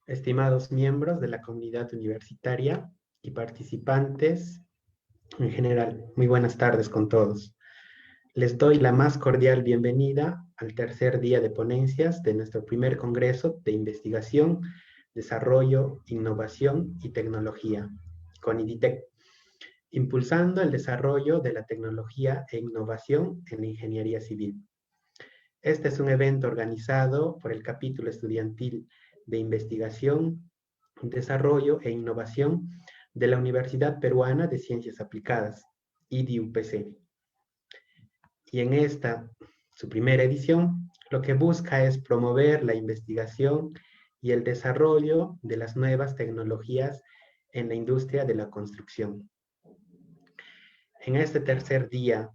Estimados miembros de la comunidad universitaria y participantes en general, muy buenas tardes con todos. Les doy la más cordial bienvenida al tercer día de ponencias de nuestro primer Congreso de Investigación, Desarrollo, Innovación y Tecnología, CONIDITEC, impulsando el desarrollo de la tecnología e innovación en la ingeniería civil. Este es un evento organizado por el capítulo estudiantil de investigación, desarrollo e innovación de la Universidad Peruana de Ciencias Aplicadas, IDUPC. Y en esta, su primera edición, lo que busca es promover la investigación y el desarrollo de las nuevas tecnologías en la industria de la construcción. En este tercer día,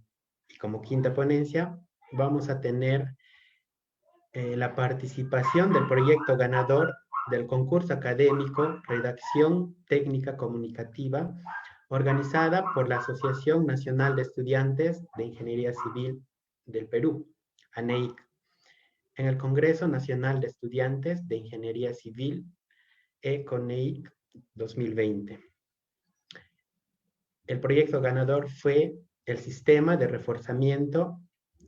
y como quinta ponencia, vamos a tener la participación del proyecto ganador del concurso académico Redacción Técnica Comunicativa, organizada por la Asociación Nacional de Estudiantes de Ingeniería Civil del Perú, ANEIC, en el Congreso Nacional de Estudiantes de Ingeniería Civil, ECONEIC 2020. El proyecto ganador fue el Sistema de Reforzamiento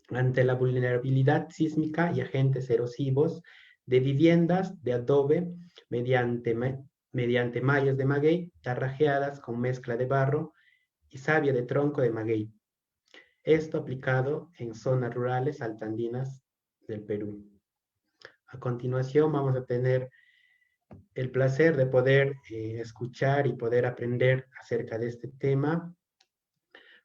ante la vulnerabilidad sísmica y agentes erosivos de viviendas de adobe mediante mallas de maguey tarrajeadas con mezcla de barro y savia de tronco de maguey. Esto aplicado en zonas rurales altoandinas del Perú. A continuación vamos a tener el placer de poder escuchar y poder aprender acerca de este tema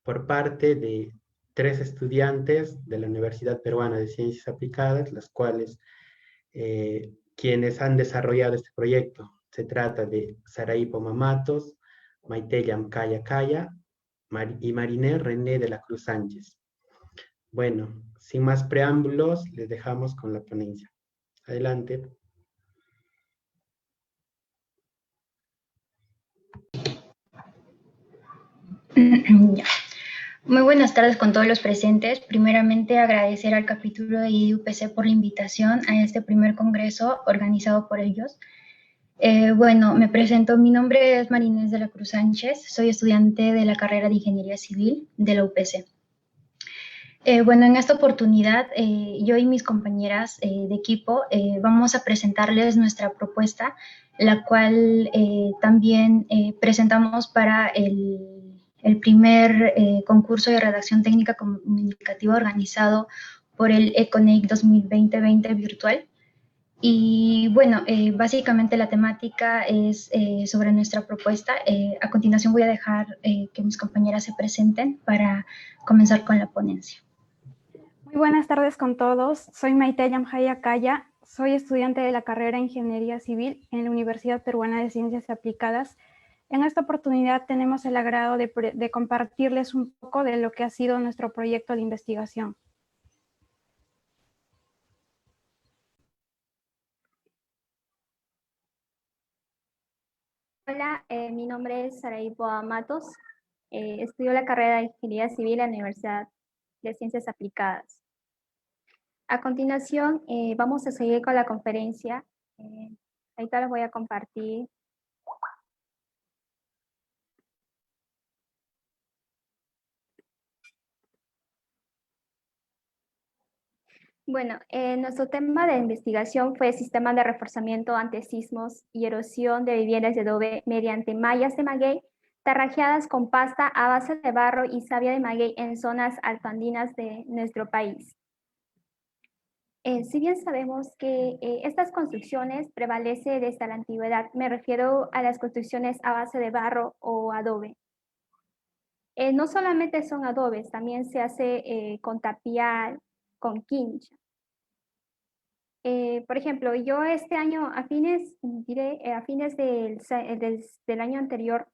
por parte de 3 estudiantes de la Universidad Peruana de Ciencias Aplicadas, las cuales quienes han desarrollado este proyecto. Se trata de Saraipo Mamatos, Maiteyam Calla Calla y Mariné René de la Cruz Sánchez. Bueno, sin más preámbulos, les dejamos con la ponencia. Adelante. Ya. Muy buenas tardes con todos los presentes. Primeramente, agradecer al capítulo de IDUPC por la invitación a este primer congreso organizado por ellos. Bueno, me presento. Mi nombre es Marinés de la Cruz Sánchez. Soy estudiante de la carrera de Ingeniería Civil de la UPC. Bueno, en esta oportunidad, yo y mis compañeras de equipo vamos a presentarles nuestra propuesta, la cual también presentamos para el primer concurso de redacción técnica comunicativa organizado por el ECONEIC 2020 virtual. Y bueno, básicamente la temática es sobre nuestra propuesta. A continuación voy a dejar que mis compañeras se presenten para comenzar con la ponencia. Muy buenas tardes con todos. Soy Maiteyam Jaya Calla. Soy estudiante de la carrera de Ingeniería Civil en la Universidad Peruana de Ciencias Aplicadas. En esta oportunidad tenemos el agrado de compartirles un poco de lo que ha sido nuestro proyecto de investigación. Hola, mi nombre es Saraipo Matos. Estudio la carrera de Ingeniería Civil en la Universidad de Ciencias Aplicadas. A continuación, vamos a seguir con la conferencia. Ahorita les voy a compartir. Bueno, nuestro tema de investigación fue sistema de reforzamiento ante sismos y erosión de viviendas de adobe mediante mallas de maguey tarrajeadas con pasta a base de barro y savia de maguey en zonas altoandinas de nuestro país. Si bien sabemos que estas construcciones prevalecen desde la antigüedad, me refiero a las construcciones a base de barro o adobe. No solamente son adobes, también se hace con tapial, con quincha. Por ejemplo, yo este año, a fines del año anterior,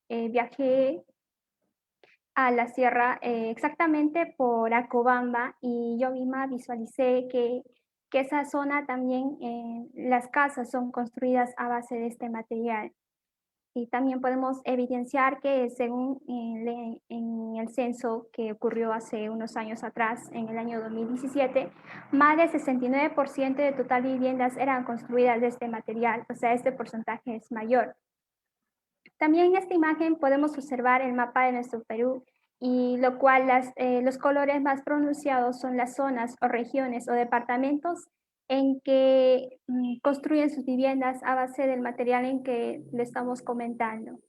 viajé a la sierra exactamente por Acobamba y yo misma visualicé que esa zona también, las casas son construidas a base de este material. Y también podemos evidenciar que según en el censo que ocurrió hace unos años atrás, en el año 2017, más del 69% del total de viviendas eran construidas de este material, o sea, este porcentaje es mayor. También en esta imagen podemos observar el mapa de nuestro Perú, y lo cual los colores más pronunciados son las zonas o regiones o departamentos en que construyen sus viviendas a base del material en que le estamos comentando.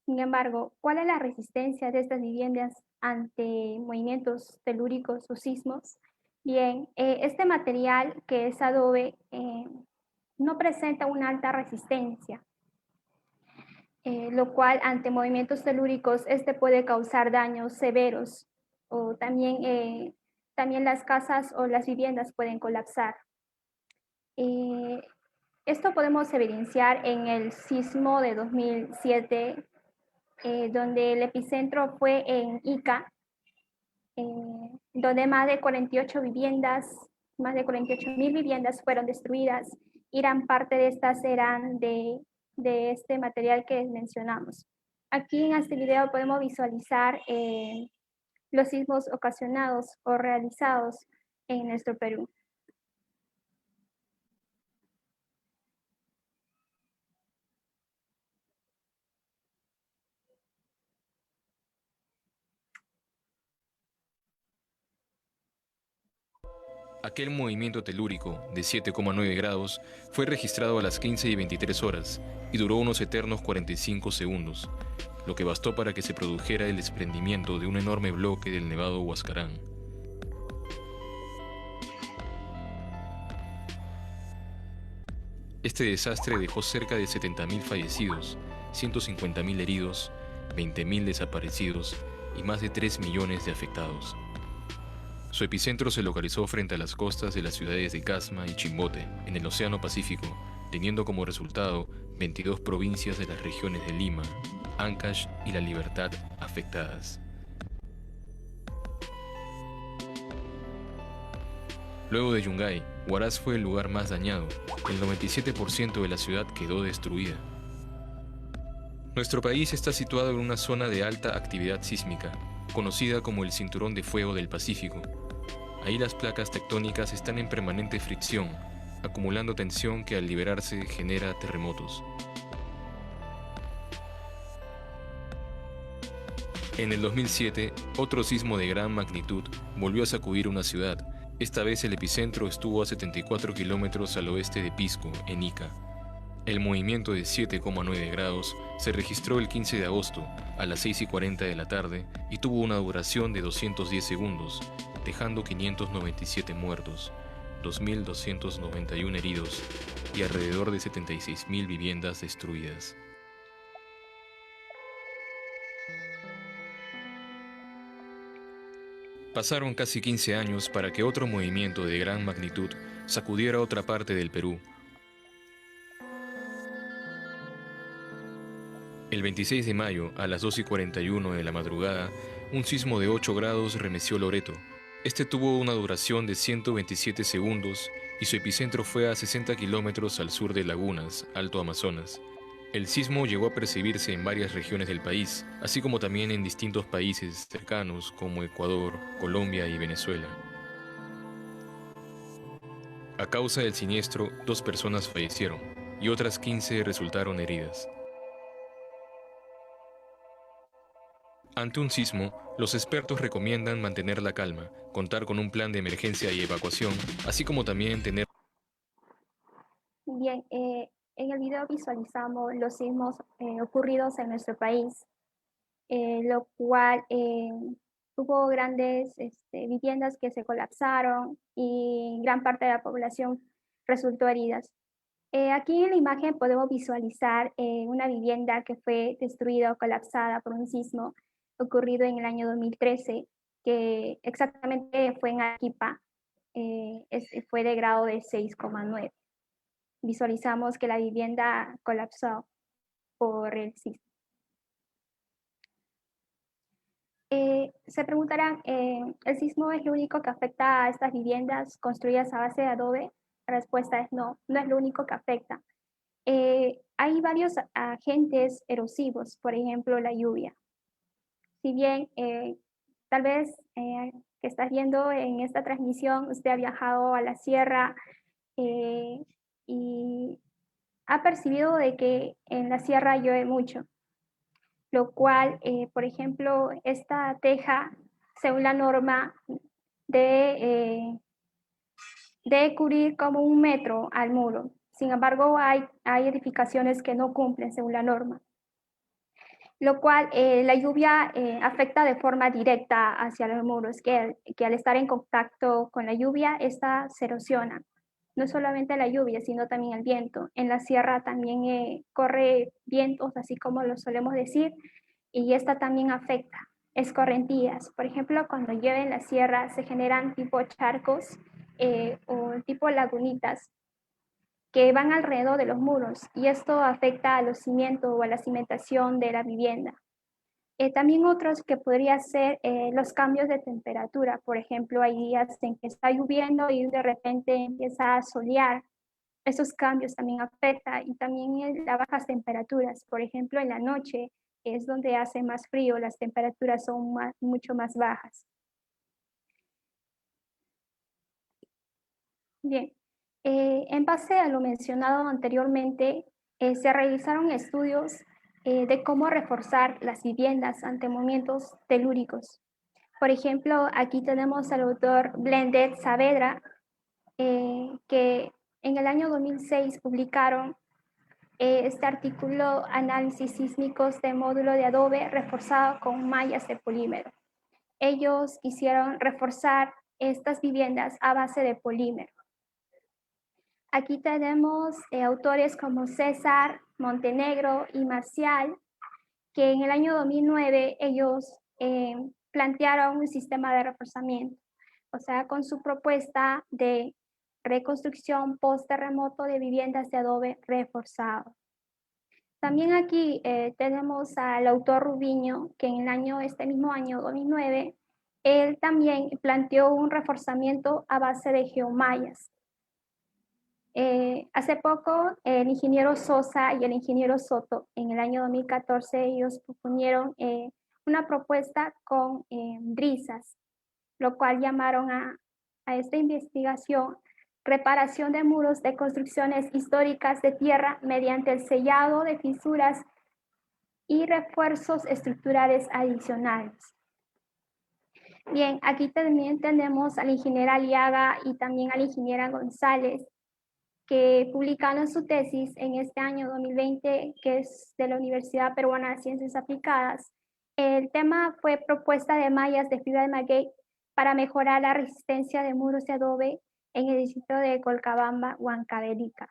Sin embargo, ¿cuál es la resistencia de estas viviendas ante movimientos telúricos o sismos? Bien, este material que es adobe no presenta una alta resistencia, lo cual ante movimientos telúricos este puede causar daños severos, o también las casas o las viviendas pueden colapsar. Esto podemos evidenciar en el sismo de 2007, donde el epicentro fue en Ica, donde más de 48.000 viviendas fueron destruidas, y gran parte de estas eran de este material que mencionamos. Aquí en este video podemos visualizar los sismos ocasionados o realizados en nuestro Perú. Aquel movimiento telúrico de 7,9 grados fue registrado a las 15:23 horas y duró unos eternos 45 segundos, lo que bastó para que se produjera el desprendimiento de un enorme bloque del Nevado Huascarán. Este desastre dejó cerca de 70.000 fallecidos, 150.000 heridos, 20.000 desaparecidos y más de 3 millones de afectados. Su epicentro se localizó frente a las costas de las ciudades de Casma y Chimbote, en el Océano Pacífico, teniendo como resultado 22 provincias de las regiones de Lima, Ancash y La Libertad afectadas. Luego de Yungay, Huaraz fue el lugar más dañado. El 97% de la ciudad quedó destruida. Nuestro país está situado en una zona de alta actividad sísmica, conocida como el Cinturón de Fuego del Pacífico. Ahí las placas tectónicas están en permanente fricción, acumulando tensión que al liberarse genera terremotos. En el 2007, otro sismo de gran magnitud volvió a sacudir una ciudad. Esta vez el epicentro estuvo a 74 kilómetros al oeste de Pisco, en Ica. El movimiento de 7,9 grados se registró el 15 de agosto a las 6:40 de la tarde y tuvo una duración de 210 segundos, dejando 597 muertos, 2.291 heridos y alrededor de 76.000 viviendas destruidas. Pasaron casi 15 años para que otro movimiento de gran magnitud sacudiera otra parte del Perú. El 26 de mayo, a las 2:41 de la madrugada, un sismo de 8 grados remeció Loreto. Este tuvo una duración de 127 segundos y su epicentro fue a 60 kilómetros al sur de Lagunas, Alto Amazonas. El sismo llegó a percibirse en varias regiones del país, así como también en distintos países cercanos como Ecuador, Colombia y Venezuela. A causa del siniestro, 2 personas fallecieron y otras 15 resultaron heridas. Ante un sismo, los expertos recomiendan mantener la calma, contar con un plan de emergencia y evacuación, así como también tener... Bien, en el video visualizamos los sismos ocurridos en nuestro país, lo cual hubo grandes viviendas que se colapsaron y gran parte de la población resultó heridas. Aquí en la imagen podemos visualizar una vivienda que fue destruida o colapsada por un sismo ocurrido en el año 2013, que exactamente fue en Arequipa, fue de grado de 6,9. Visualizamos que la vivienda colapsó por el sismo. Se preguntarán, ¿el sismo es lo único que afecta a estas viviendas construidas a base de adobe? La respuesta es no, no es lo único que afecta. hay varios agentes erosivos, por ejemplo, la lluvia. Si bien tal vez que estás viendo en esta transmisión, usted ha viajado a la sierra y ha percibido de que en la sierra llueve mucho, lo cual, por ejemplo, esta teja, según la norma, debe cubrir como 1 metro al muro. Sin embargo, hay edificaciones que no cumplen según la norma, lo cual la lluvia afecta de forma directa hacia los muros, que al estar en contacto con la lluvia, esta se erosiona. No solamente la lluvia, sino también el viento. En la sierra también corre vientos, así como lo solemos decir, y esta también afecta. Escorrentías. Por ejemplo, cuando llueve en la sierra se generan tipo charcos o tipo lagunitas que van alrededor de los muros, y esto afecta a los cimientos o a la cimentación de la vivienda. También otros que podría ser los cambios de temperatura. Por ejemplo, hay días en que está lloviendo y de repente empieza a solear. Esos cambios también afectan, y también las bajas temperaturas. Por ejemplo, en la noche es donde hace más frío, las temperaturas son mucho más bajas. Bien, en base a lo mencionado anteriormente, se realizaron estudios de cómo reforzar las viviendas ante movimientos telúricos. Por ejemplo, aquí tenemos al autor Blended Saavedra, que en el año 2006 publicaron este artículo, Análisis sísmicos de módulo de adobe reforzado con mallas de polímero. Ellos quisieron reforzar estas viviendas a base de polímero. Aquí tenemos autores como César, Montenegro y Marcial, que en el año 2009 ellos plantearon un sistema de reforzamiento, o sea, con su propuesta de reconstrucción post-terremoto de viviendas de adobe reforzado. También aquí tenemos al autor Rubiño, que en este mismo año 2009, él también planteó un reforzamiento a base de geomallas. Hace poco, el ingeniero Sosa y el ingeniero Soto, en el año 2014, ellos propusieron una propuesta con brisas, lo cual llamaron a esta investigación reparación de muros de construcciones históricas de tierra mediante el sellado de fisuras y refuerzos estructurales adicionales. Bien, aquí también tenemos a la ingeniera Aliaga y también a la ingeniera González, que publicaron su tesis en este año 2020, que es de la Universidad Peruana de Ciencias Aplicadas. El tema fue propuesta de mallas de fibra de maguey para mejorar la resistencia de muros de adobe en el distrito de Colcabamba, Huancavelica.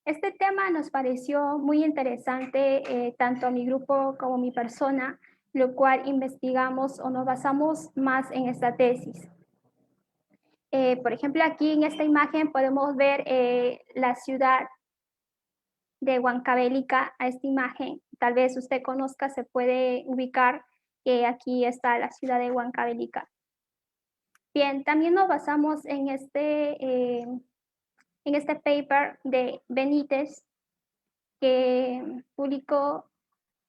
Este tema nos pareció muy interesante, tanto a mi grupo como a mi persona, lo cual investigamos o nos basamos más en esta tesis. Por ejemplo, aquí en esta imagen podemos ver la ciudad de Huancavelica. A esta imagen, tal vez usted conozca, se puede ubicar que aquí está la ciudad de Huancavelica. Bien, también nos basamos en este paper de Benítez, que publicó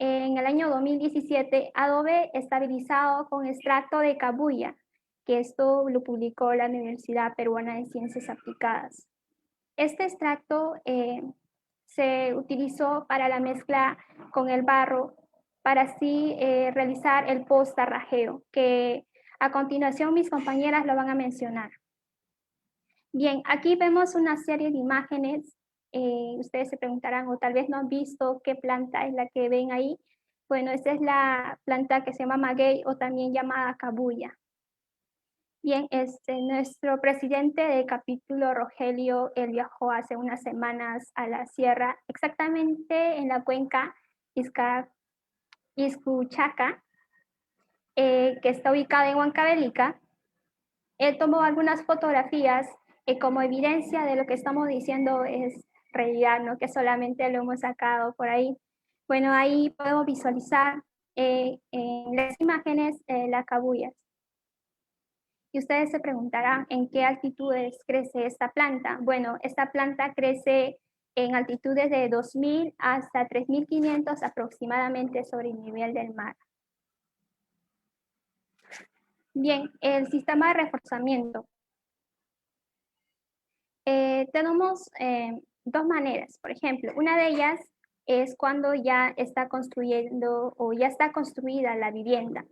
en el año 2017, adobe estabilizado con extracto de cabuya, que esto lo publicó la Universidad Peruana de Ciencias Aplicadas. Este extracto se utilizó para la mezcla con el barro, para así realizar el post-tarrajeo, que a continuación mis compañeras lo van a mencionar. Bien, aquí vemos una serie de imágenes. Ustedes se preguntarán, o tal vez no han visto qué planta es la que ven ahí. Bueno, esta es la planta que se llama maguey o también llamada cabuya. Bien, nuestro presidente del capítulo, Rogelio, él viajó hace unas semanas a la sierra, exactamente en la cuenca Izcuchaca, que está ubicada en Huancavelica. Él tomó algunas fotografías como evidencia de lo que estamos diciendo es realidad, no que solamente lo hemos sacado por ahí. Bueno, ahí podemos visualizar en las imágenes las cabullas. Y ustedes se preguntarán en qué altitudes crece esta planta. Bueno, esta planta crece en altitudes de 2.000 hasta 3.500 aproximadamente sobre el nivel del mar. Bien, el sistema de reforzamiento. Tenemos dos maneras. Por ejemplo, una de ellas es cuando ya está construyendo o ya está construida la vivienda.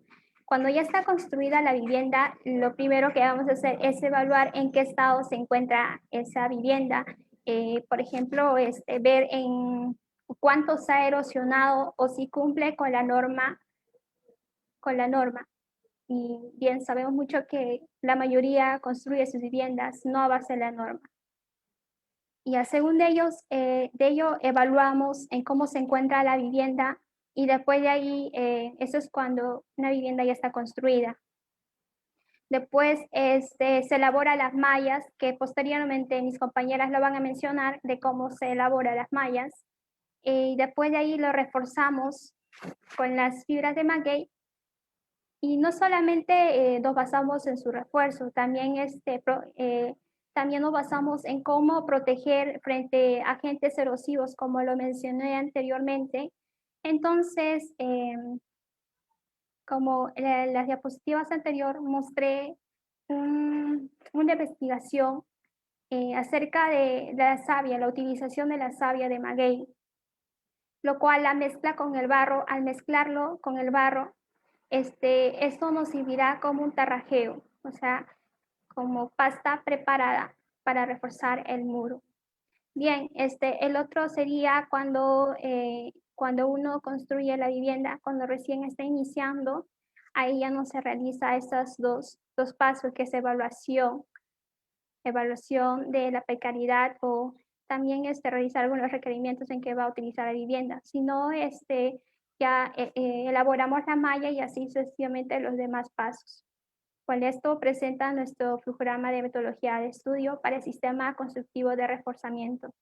Cuando ya está construida la vivienda, lo primero que vamos a hacer es evaluar en qué estado se encuentra esa vivienda. Por ejemplo, ver en cuánto se ha erosionado o si cumple con la norma. Y bien, sabemos mucho que la mayoría construye sus viviendas no a base de la norma. Y según de ello evaluamos en cómo se encuentra la vivienda y después de ahí, eso es cuando una vivienda ya está construida. Después se elaboran las mallas, que posteriormente mis compañeras lo van a mencionar de cómo se elaboran las mallas. Y después de ahí lo reforzamos con las fibras de maguey. Y no solamente nos basamos en su refuerzo, también, también nos basamos en cómo proteger frente a agentes erosivos, como lo mencioné anteriormente. Entonces, como en las diapositivas anteriores, mostré una investigación acerca de la savia, la utilización de la savia de maguey, lo cual la mezcla con el barro. Al mezclarlo con el barro, esto nos servirá como un tarrajeo, o sea, como pasta preparada para reforzar el muro. Bien, el otro sería cuando uno construye la vivienda, cuando recién está iniciando, ahí ya no se realiza estos dos pasos, que es evaluación de la precariedad o también realizar algunos requerimientos en que va a utilizar la vivienda, sino ya elaboramos la malla y así sucesivamente los demás pasos. Con esto presenta nuestro flujograma de metodología de estudio para el sistema constructivo de reforzamiento.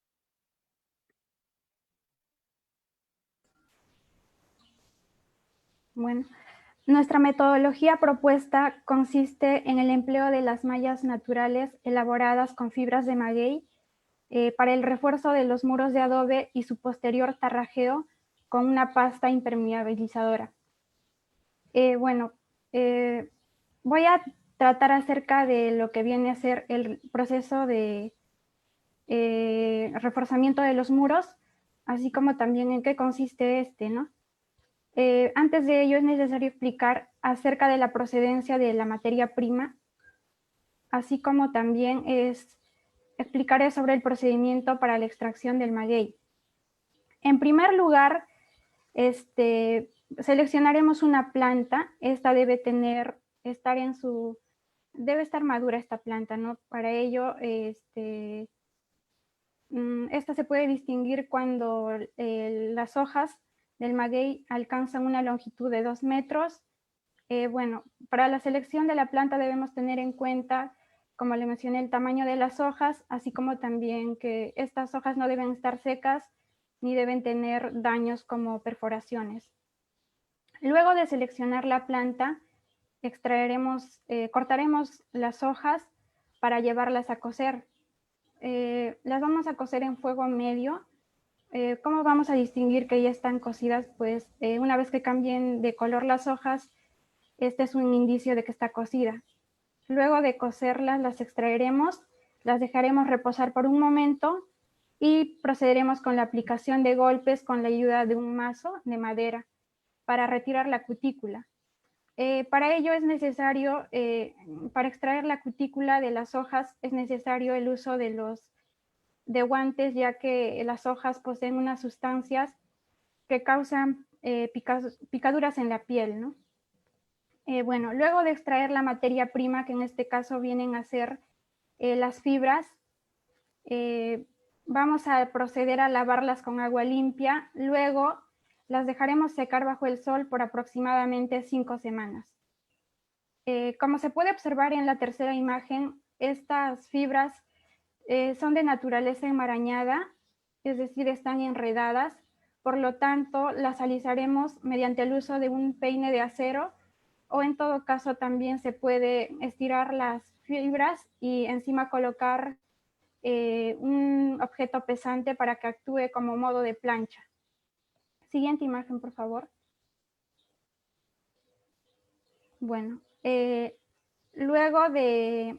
Bueno, nuestra metodología propuesta consiste en el empleo de las mallas naturales elaboradas con fibras de maguey para el refuerzo de los muros de adobe y su posterior tarrajeo con una pasta impermeabilizadora. Voy a tratar acerca de lo que viene a ser el proceso de reforzamiento de los muros, así como también en qué consiste ¿no? Antes de ello es necesario explicar acerca de la procedencia de la materia prima, así como también explicaré sobre el procedimiento para la extracción del maguey. En primer lugar, seleccionaremos una planta. Esta debe estar madura esta planta, ¿no? Para ello, esta se puede distinguir cuando las hojas del maguey alcanzan una longitud de 2 metros. Para la selección de la planta debemos tener en cuenta, como le mencioné, el tamaño de las hojas, así como también que estas hojas no deben estar secas ni deben tener daños como perforaciones. Luego de seleccionar la planta, cortaremos las hojas para llevarlas a cocer. Las vamos a cocer en fuego medio. ¿Cómo vamos a distinguir que ya están cocidas? Pues una vez que cambien de color las hojas, este es un indicio de que está cocida. Luego de cocerlas, las extraeremos, las dejaremos reposar por un momento y procederemos con la aplicación de golpes con la ayuda de un mazo de madera para retirar la cutícula. Para ello es necesario, para extraer la cutícula de las hojas, es necesario el uso de guantes, ya que las hojas poseen unas sustancias que causan picaduras en la piel, ¿no? Luego de extraer la materia prima, que en este caso vienen a ser las fibras, vamos a proceder a lavarlas con agua limpia. Luego las dejaremos secar bajo el sol por aproximadamente 5 semanas. Como se puede observar en la tercera imagen, estas fibras son de naturaleza enmarañada, es decir, están enredadas. Por lo tanto, las alisaremos mediante el uso de un peine de acero, o en todo caso también se puede estirar las fibras y encima colocar un objeto pesante para que actúe como modo de plancha. Siguiente imagen, por favor. Bueno, luego de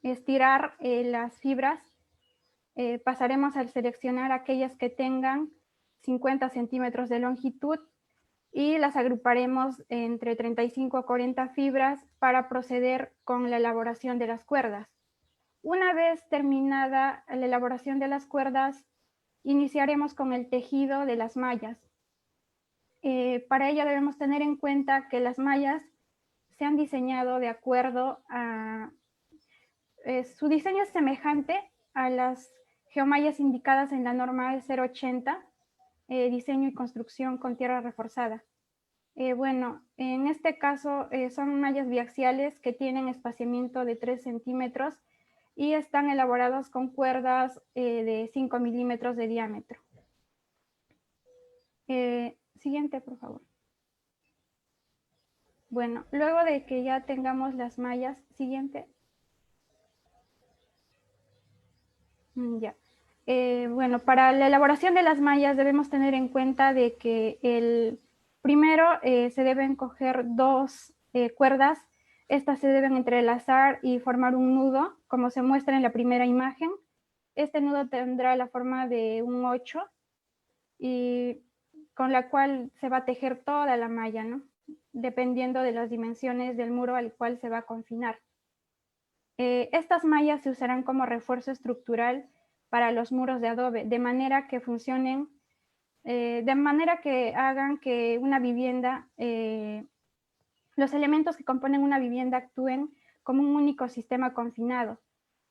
estirar las fibras, pasaremos a seleccionar aquellas que tengan 50 centímetros de longitud y las agruparemos entre 35 a 40 fibras para proceder con la elaboración de las cuerdas. Una vez terminada la elaboración de las cuerdas, iniciaremos con el tejido de las mallas. Para ello debemos tener en cuenta que las mallas se han diseñado de acuerdo a... su diseño es semejante a las geomallas indicadas en la norma 080, diseño y construcción con tierra reforzada. Bueno, en este caso son mallas biaxiales que tienen espaciamiento de 3 centímetros y están elaborados con cuerdas de 5 milímetros de diámetro. Siguiente, por favor. Bueno, luego de que ya tengamos las mallas, siguiente. Ya. Bueno, para la elaboración de las mallas debemos tener en cuenta de que primero se deben coger dos cuerdas. Estas se deben entrelazar y formar un nudo, como se muestra en la primera imagen. Este nudo tendrá la forma de un 8 y con la cual se va a tejer toda la malla, ¿no? Dependiendo de las dimensiones del muro al cual se va a confinar. Estas mallas se usarán como refuerzo estructural para los muros de adobe, de manera que funcionen, de manera que hagan que una vivienda, los elementos que componen una vivienda actúen como un único sistema confinado.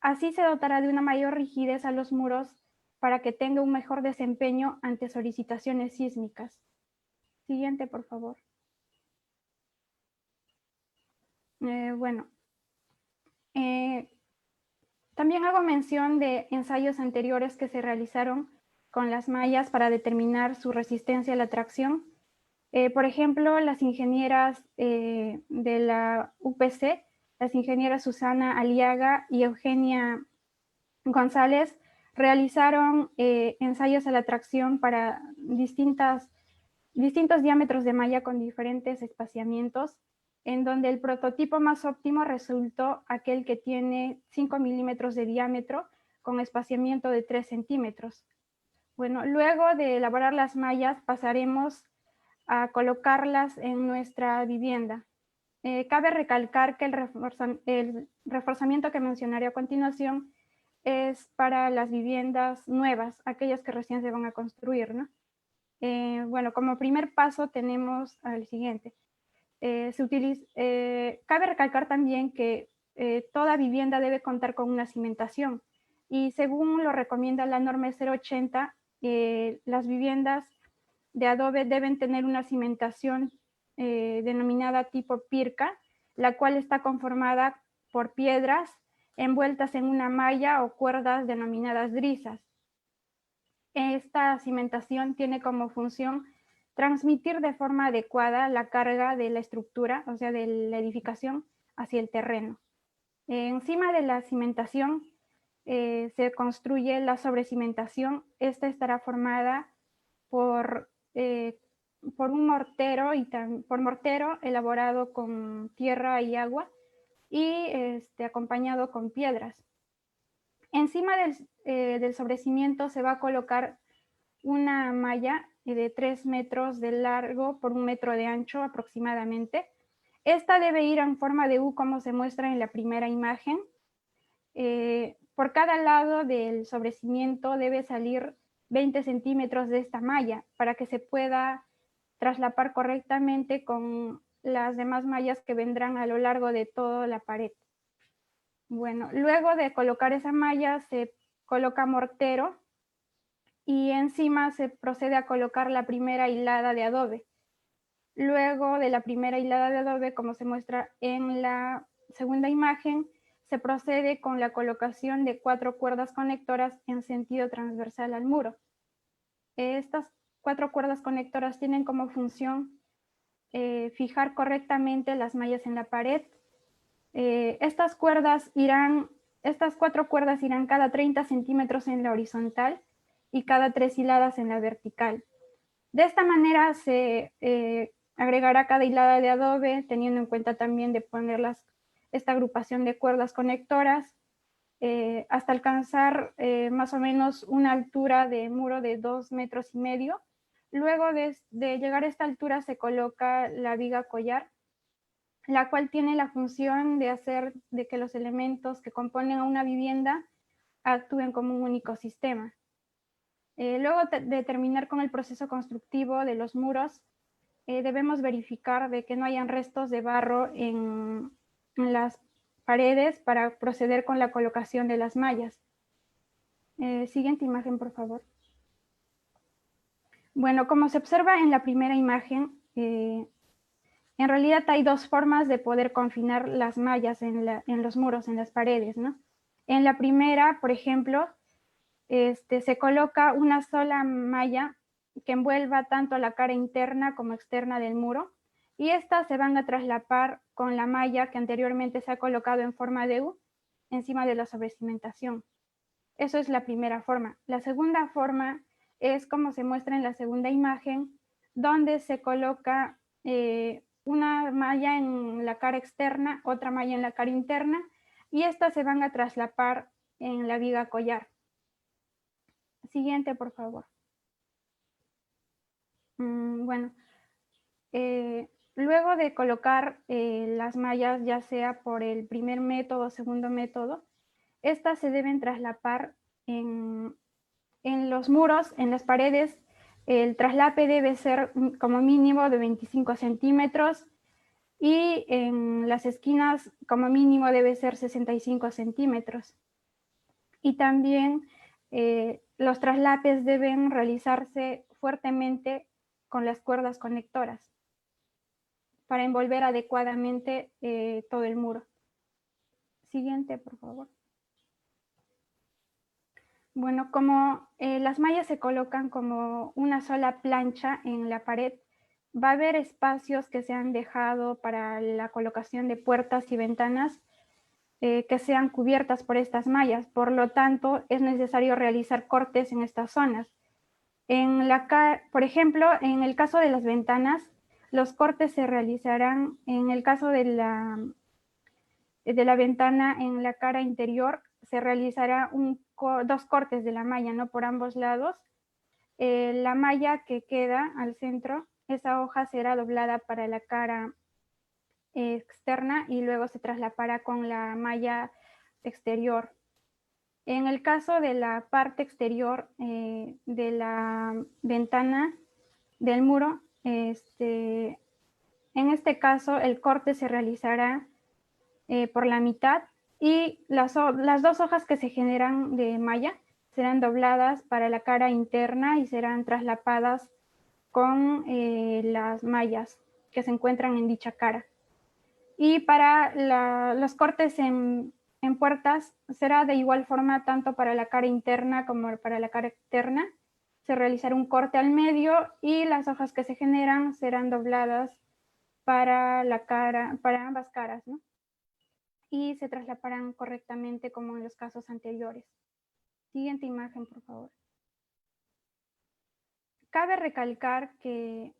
Así se dotará de una mayor rigidez a los muros para que tenga un mejor desempeño ante solicitaciones sísmicas. Siguiente, por favor. Bueno. También hago mención de ensayos anteriores que se realizaron con las mallas para determinar su resistencia a la tracción. Por ejemplo, las ingenieras de la UPC, las ingenieras Susana Aliaga y Eugenia González, realizaron ensayos a la tracción para distintos diámetros de malla con diferentes espaciamientos, en donde el prototipo más óptimo resultó aquel que tiene 5 milímetros de diámetro con espaciamiento de 3 centímetros. Bueno, luego de elaborar las mallas pasaremos a colocarlas en nuestra vivienda. Cabe recalcar que el reforzamiento que mencionaré a continuación es para las viviendas nuevas, aquellas que recién se van a construir, ¿no? Bueno, como primer paso tenemos al siguiente. Cabe recalcar también que toda vivienda debe contar con una cimentación y según lo recomienda la norma 080, las viviendas de adobe deben tener una cimentación denominada tipo pirca, la cual está conformada por piedras envueltas en una malla o cuerdas denominadas drisas. Esta cimentación tiene como función transmitir de forma adecuada la carga de la estructura, o sea, de la edificación, hacia el terreno. Encima de la cimentación se construye la sobrecimentación. Esta estará formada por un mortero, por mortero elaborado con tierra y agua y acompañado con piedras. Encima del sobrecimiento se va a colocar una malla de 3 metros de largo por 1 metro de ancho aproximadamente. Esta debe ir en forma de U como se muestra en la primera imagen. Por cada lado del sobrecimiento debe salir 20 centímetros de esta malla para que se pueda traslapar correctamente con las demás mallas que vendrán a lo largo de toda la pared. Bueno, luego de colocar esa malla se coloca mortero y encima se procede a colocar la primera hilada de adobe. Luego de la primera hilada de adobe, como se muestra en la segunda imagen, se procede con la colocación de 4 cuerdas conectoras en sentido transversal al muro. Estas 4 cuerdas conectoras tienen como función fijar correctamente las mallas en la pared. Estas cuerdas irán Estas 4 cuerdas irán cada 30 centímetros en la horizontal y cada 3 hiladas en la vertical. De esta manera se agregará cada hilada de adobe, teniendo en cuenta también de poner esta agrupación de cuerdas conectoras, hasta alcanzar más o menos una altura de muro de 2,5 metros. Luego de llegar a esta altura se coloca la viga collar, la cual tiene la función de hacer de que los elementos que componen a una vivienda actúen como un único sistema. Luego de terminar con el proceso constructivo de los muros, debemos verificar de que no hayan restos de barro en las paredes para proceder con la colocación de las mallas. Siguiente imagen, por favor. Bueno, como se observa en la primera imagen, en realidad hay 2 formas de poder confinar las mallas en los muros, en las paredes, ¿no? En la primera, por ejemplo, se coloca una sola malla que envuelva tanto la cara interna como externa del muro, y estas se van a traslapar con la malla que anteriormente se ha colocado en forma de U encima de la sobrecimentación. Eso es la primera forma. La segunda forma es como se muestra en la segunda imagen, donde se coloca una malla en la cara externa, otra malla en la cara interna, y estas se van a traslapar en la viga collar. Siguiente, por favor. Bueno, luego de colocar las mallas, ya sea por el primer método o segundo método, estas se deben traslapar en los muros, en las paredes. El traslape debe ser como mínimo de 25 centímetros y en las esquinas como mínimo debe ser 65 centímetros. Y también los traslapes deben realizarse fuertemente con las cuerdas conectoras para envolver adecuadamente todo el muro. Siguiente, por favor. Bueno, como las mallas se colocan como una sola plancha en la pared, va a haber espacios que se han dejado para la colocación de puertas y ventanas que sean cubiertas por estas mallas. Por lo tanto, es necesario realizar cortes en estas zonas. Por ejemplo, en el caso de las ventanas, los cortes se realizarán en el caso de la ventana en la cara interior, se realizará 2 cortes de la malla, ¿no? Por ambos lados. La malla que queda al centro, esa hoja será doblada para la cara externa y luego se traslapará con la malla exterior. En el caso de la parte exterior de la ventana del muro, en este caso el corte se realizará por la mitad y las 2 hojas que se generan de malla serán dobladas para la cara interna y serán traslapadas con las mallas que se encuentran en dicha cara. Y para los cortes en puertas será de igual forma tanto para la cara interna como para la cara externa. Se realizará un corte al medio y las hojas que se generan serán dobladas para ambas caras, ¿no? Y se traslaparán correctamente como en los casos anteriores. Siguiente imagen, por favor. Cabe recalcar que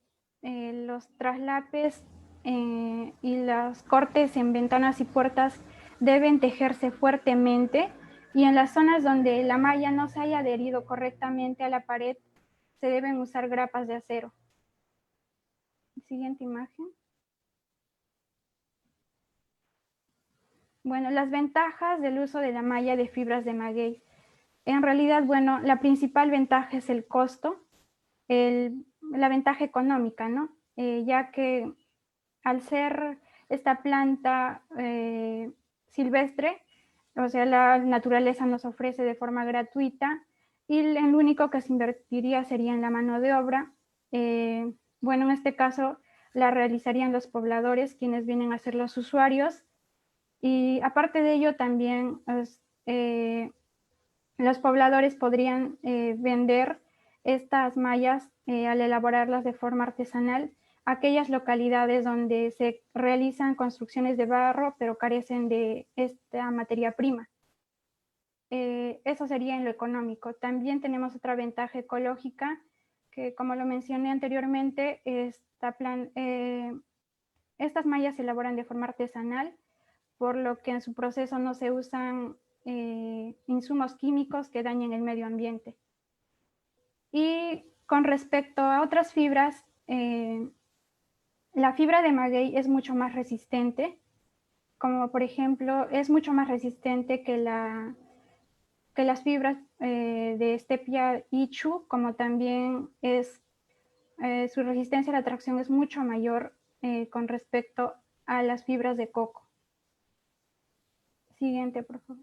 los traslapes y los cortes en ventanas y puertas deben tejerse fuertemente, y en las zonas donde la malla no se haya adherido correctamente a la pared se deben usar grapas de acero. Siguiente imagen. Bueno, las ventajas del uso de la malla de fibras de maguey. En realidad, bueno, la principal ventaja es el costo, la ventaja económica, ¿no? Ya que al ser esta planta silvestre, o sea, la naturaleza nos ofrece de forma gratuita y lo único que se invertiría sería en la mano de obra. Bueno, en este caso la realizarían los pobladores, quienes vienen a ser los usuarios, y aparte de ello también los pobladores podrían vender estas mallas al elaborarlas de forma artesanal a aquellas localidades donde se realizan construcciones de barro pero carecen de esta materia prima. eso sería en lo económico. También tenemos otra ventaja ecológica, que como lo mencioné anteriormente, estas mallas se elaboran de forma artesanal, por lo que en su proceso no se usan insumos químicos que dañen el medio ambiente. Y con respecto a otras fibras, la fibra de maguey es mucho más resistente, como por ejemplo, es mucho más resistente que las fibras de stevia ichu, como también su resistencia a la tracción es mucho mayor con respecto a las fibras de coco. Siguiente, por favor.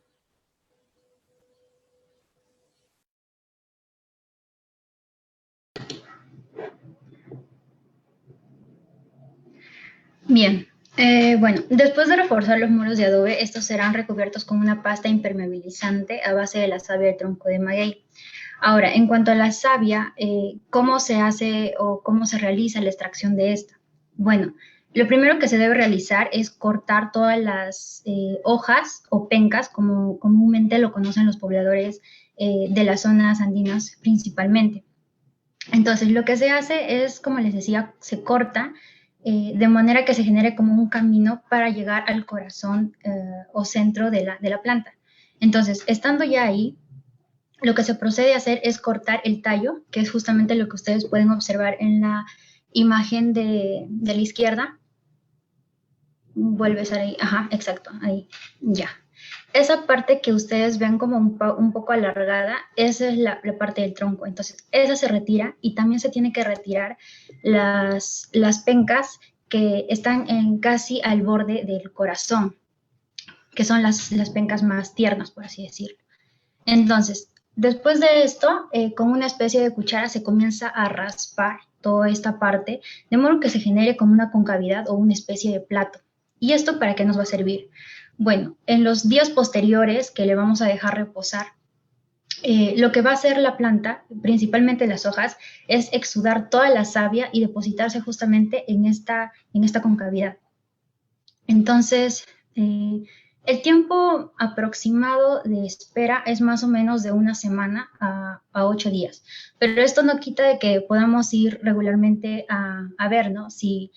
Bien, bueno, después de reforzar los muros de adobe, estos serán recubiertos con una pasta impermeabilizante a base de la savia del tronco de maguey. Ahora, en cuanto a la savia, ¿cómo se hace o cómo se realiza la extracción de esta? Bueno, lo primero que se debe realizar es cortar todas las hojas o pencas, como comúnmente lo conocen los pobladores de las zonas andinas principalmente. Entonces, lo que se hace es, como les decía, se corta de manera que se genere como un camino para llegar al corazón o centro de la planta. Entonces, estando ya ahí, lo que se procede a hacer es cortar el tallo, que es justamente lo que ustedes pueden observar en la imagen de la izquierda. Vuelves ahí, ajá, exacto, ahí, ya. Esa parte que ustedes ven como un poco alargada, esa es la parte del tronco. Entonces, esa se retira y también se tiene que retirar las pencas que están casi al borde del corazón, que son las pencas más tiernas, por así decirlo. Entonces, después de esto, con una especie de cuchara se comienza a raspar toda esta parte, de modo que se genere como una concavidad o una especie de plato. ¿Y esto para qué nos va a servir? Bueno, en los días posteriores que le vamos a dejar reposar, lo que va a hacer la planta, principalmente las hojas, es exudar toda la savia y depositarse justamente en esta concavidad. Entonces, el tiempo aproximado de espera es más o menos de 1 semana a 8 días, pero esto no quita de que podamos ir regularmente a ver, ¿no? Si,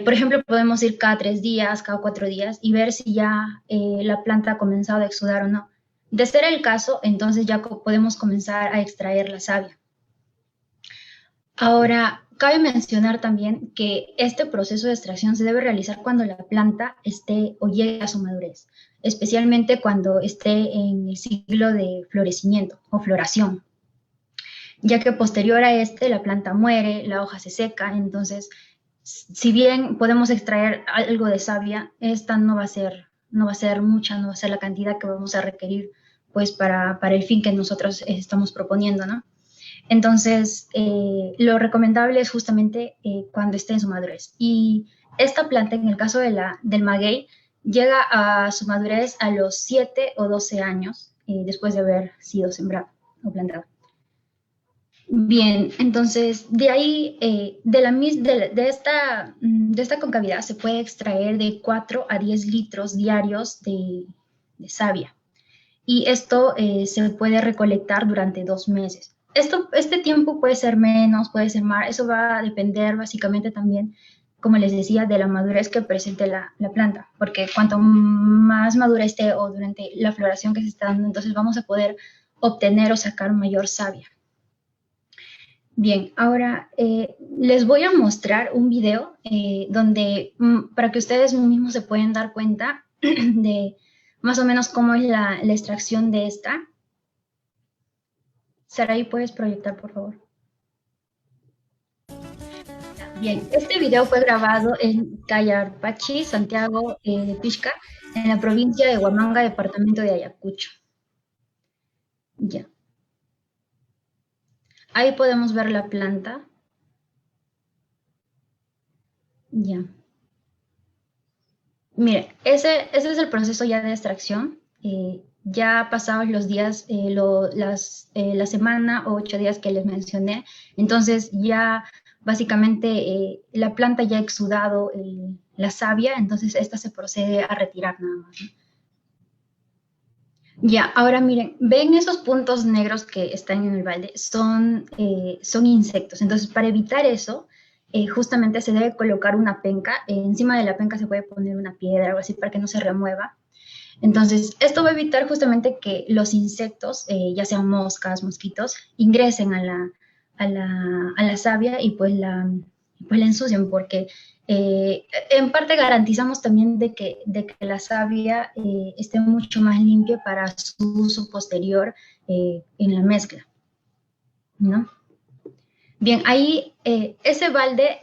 por ejemplo, podemos ir cada 3 días, cada 4 días y ver si ya la planta ha comenzado a exudar o no. De ser el caso, entonces ya podemos comenzar a extraer la savia. Ahora, cabe mencionar también que este proceso de extracción se debe realizar cuando la planta esté o llegue a su madurez, especialmente cuando esté en el ciclo de florecimiento o floración, ya que posterior a la planta muere, la hoja se seca, entonces, si bien podemos extraer algo de savia, esta no va a ser mucha, no va a ser la cantidad que vamos a requerir pues para el fin que nosotros estamos proponiendo, ¿no? Entonces, lo recomendable es justamente cuando esté en su madurez. Y esta planta, en el caso del maguey, llega a su madurez a los 7 o 12 años después de haber sido sembrado o plantado. Bien, entonces, de ahí, de esta concavidad se puede extraer de 4 a 10 litros diarios de savia. Y esto se puede recolectar durante 2 meses. Este tiempo puede ser menos, puede ser más, eso va a depender básicamente también, como les decía, de la madurez que presente la planta, porque cuanto más madura esté o durante la floración que se está dando, entonces vamos a poder obtener o sacar mayor savia. Bien, ahora les voy a mostrar un video donde, para que ustedes mismos se pueden dar cuenta de más o menos cómo es la extracción de esta. Saraí, ¿puedes proyectar, por favor? Bien, este video fue grabado en Cayarpachi, Santiago de Pisca, en la provincia de Huamanga, departamento de Ayacucho. Ya. Ahí podemos ver la planta. Ya. Mire, ese es el proceso ya de extracción. Ya pasados los días, la semana o 8 días que les mencioné, entonces ya básicamente la planta ya ha exudado la savia, entonces esta se procede a retirar nada más, ¿no? Ya, ahora miren, ven esos puntos negros que están en el balde, son insectos. Entonces, para evitar eso, justamente se debe colocar una penca. Encima de la penca se puede poner una piedra o algo así para que no se remueva. Entonces, esto va a evitar justamente que los insectos, ya sean moscas, mosquitos, ingresen a la savia y pues la ensucian, porque en parte garantizamos también de que la savia esté mucho más limpia para su uso posterior en la mezcla, ¿no? Bien, ahí ese balde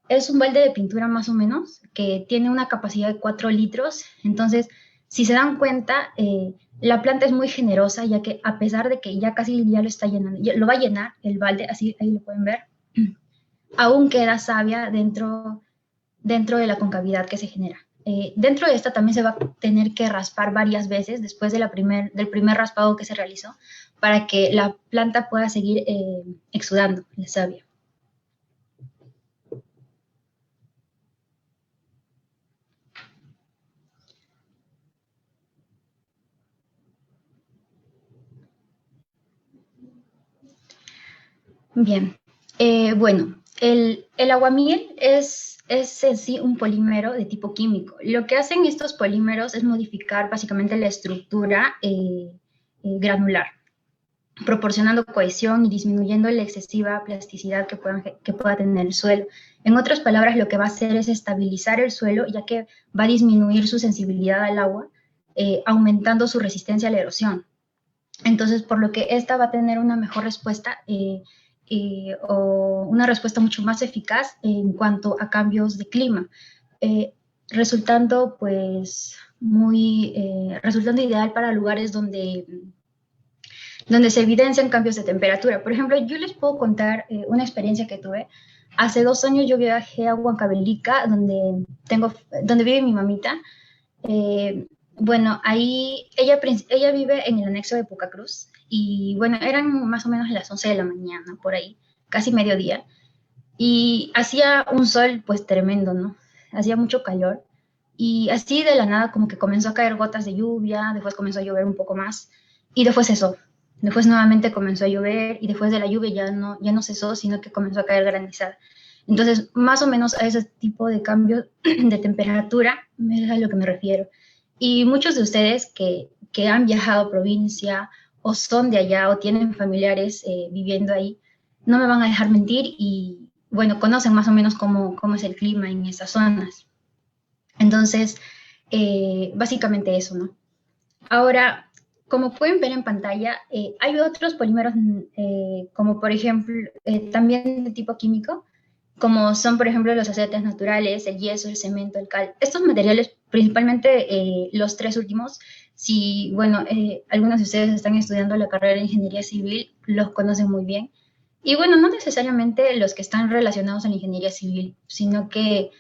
es un balde de pintura más o menos, que tiene una capacidad de 4 litros. Entonces, si se dan cuenta, la planta es muy generosa, ya que a pesar de que ya casi ya lo está llenando, ya lo va a llenar el balde, así ahí lo pueden ver, aún queda savia dentro de la concavidad que se genera. Dentro de esta también se va a tener que raspar varias veces después de del primer raspado que se realizó, para que la planta pueda seguir exudando la savia. Bien, bueno, el aguamiel es en sí un polímero de tipo químico. Lo que hacen estos polímeros es modificar básicamente la estructura granular, proporcionando cohesión y disminuyendo la excesiva plasticidad que pueda tener el suelo. En otras palabras, lo que va a hacer es estabilizar el suelo, ya que va a disminuir su sensibilidad al agua, aumentando su resistencia a la erosión. Entonces, por lo que esta va a tener una mejor respuesta o una respuesta mucho más eficaz en cuanto a cambios de clima, resultando pues resultando ideal para lugares donde se evidencian cambios de temperatura. Por ejemplo, yo les puedo contar una experiencia que tuve. Hace 2 años yo viajé a Huancavelica, donde vive mi mamita. Bueno, ahí ella vive en el anexo de Pucacruz y bueno, eran más o menos las 11 de la mañana, por ahí, casi mediodía, y hacía un sol pues tremendo, ¿no? Hacía mucho calor y así de la nada como que comenzó a caer gotas de lluvia, después comenzó a llover un poco más y después cesó. Después nuevamente comenzó a llover y después de la lluvia ya no cesó, sino que comenzó a caer granizada. Entonces, más o menos a ese tipo de cambio de temperatura es a lo que me refiero. Y muchos de ustedes que han viajado a provincia o son de allá o tienen familiares viviendo ahí, no me van a dejar mentir y, bueno, conocen más o menos cómo es el clima en esas zonas. Entonces, básicamente eso, ¿no? Ahora, como pueden ver en pantalla, hay otros polímeros, como por ejemplo, también de tipo químico, como son, por ejemplo, los aceites naturales, el yeso, el cemento, el cal. Estos materiales, principalmente los 3 últimos, si, bueno, algunos de ustedes están estudiando la carrera de Ingeniería Civil, los conocen muy bien. Y bueno, no necesariamente los que están relacionados a la Ingeniería Civil, sino que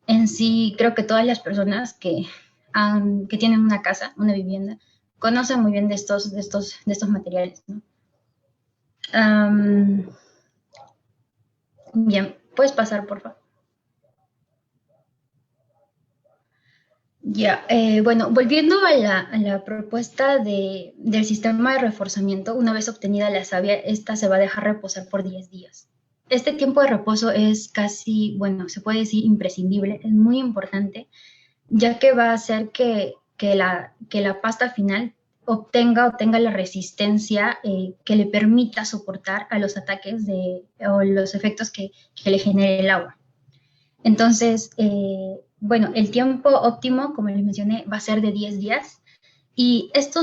en sí creo que todas las personas que tienen una casa, una vivienda, conocen muy bien de estos materiales, ¿no? Bien, puedes pasar, por favor. Ya, bueno, volviendo a la propuesta del sistema de reforzamiento, una vez obtenida la savia, esta se va a dejar reposar por 10 días. Este tiempo de reposo es casi, bueno, se puede decir imprescindible, es muy importante, ya que va a hacer que la pasta final obtenga la resistencia que le permita soportar a los ataques o los efectos que le genere el agua. Entonces, bueno, el tiempo óptimo, como les mencioné, va a ser de 10 días. Y esto